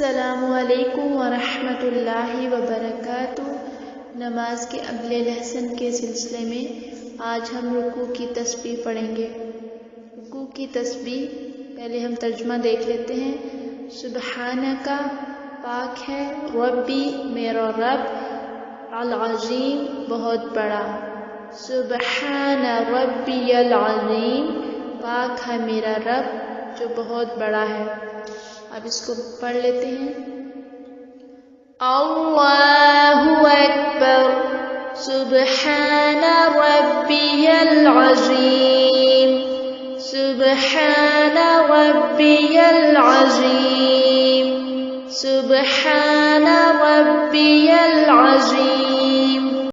السلام علیکم ورحمۃ اللہ وبرکاتہ۔ نماز کے اگلے لیسن کے سلسلے میں آج ہم رکوع کی تسبیح پڑھیں گے۔ رکوع کی تسبیح پہلے ہم ترجمہ دیکھ لیتے ہیں۔ سبحانک پاک ہے، ربی میرا رب، العظیم بہت بڑا، سبحان ربی العظیم پاک ہے میرا رب جو بہت بڑا ہے۔ اب اس کو پڑھ لیتے ہیں۔ اللہ اکبر، سبحان ربی العظیم، سبحان ربی العظیم، سبحان ربی العظیم۔